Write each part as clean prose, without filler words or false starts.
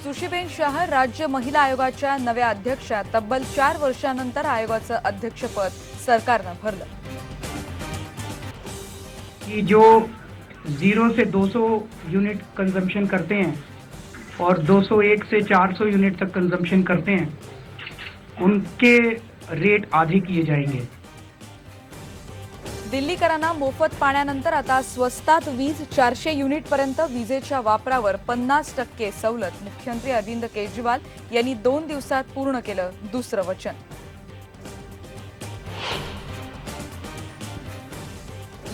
सुशीबेन शाह राज्य महिला आयोगाच्या नव्या अध्यक्षा तब्बल 4 वर्षांनंतर आयोगाचं अध्यक्षपद सरकारनं भरलं। कि जो 0 से 200 यूनिट कंजम्पशन करते हैं और 201 से 400 यूनिट तक कंजम्पशन करते हैं, उनके रेट आधे किए जाएंगे। दिल्लीकरांना मोफत पाण्यानंतर आता स्वस्तात वीज 400 युनिटपर्यंत वीजेच्या वापरावर 50% सवलत। मुख्यमंत्री अरविंद केजरीवाल यांनी 2 दिवसात पूर्ण केलं दुसरं वचन।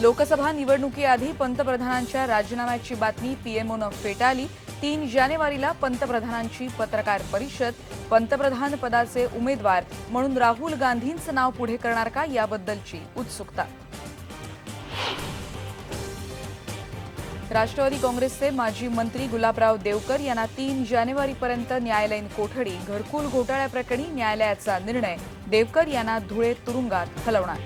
लोकसभा निवडणुकीआधी पंतप्रधानांच्या राजीनाम्याची बातमी पीएमओनं फेटाळली। 3 जानेवारीला पंतप्रधानांची पत्रकार परिषद। पंतप्रधान पदाचे उमेदवार म्हणून राहुल गांधींचं नाव पुढे करणार का याबद्दलची उत्सुकता। राष्ट्रवादी काँग्रेसचे माजी मंत्री गुलाबराव देवकर यांना 3 जानेवारीपर्यंत न्यायालयीन कोठडी। घरकुल घोटाळ्याप्रकरणी न्यायालयाचा निर्णय। देवकर यांना धुळे तुरुंगात हलवणार।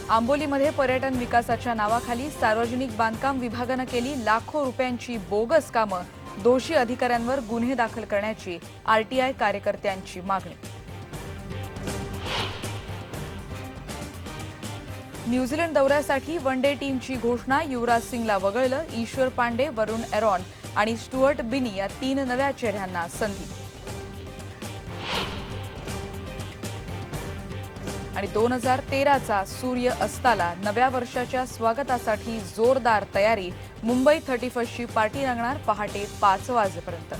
आंबोलीमध्ये पर्यटन विकासाच्या नावाखाली सार्वजनिक बांधकाम विभागानं केली लाखो रुपयांची बोगस कामं। दोषी अधिकाऱ्यांवर गुन्हे दाखल करण्याची आरटीआय कार्यकर्त्यांची मागणी। न्यूझीलंड दौऱ्यासाठी वनडे टीमची घोषणा। युवराज सिंगला वगळलं। ईश्वर पांडे, वरुण एरॉन आणि स्टुअर्ट बिनी या 3 नव्या चेहऱ्यांना संधी। आणि 2013चा सूर्य अस्ताला। नव्या वर्षाच्या स्वागतासाठी जोरदार तयारी। मुंबई 31ची पार्टी रंगणार पहाटे 5 वाजेपर्यंत।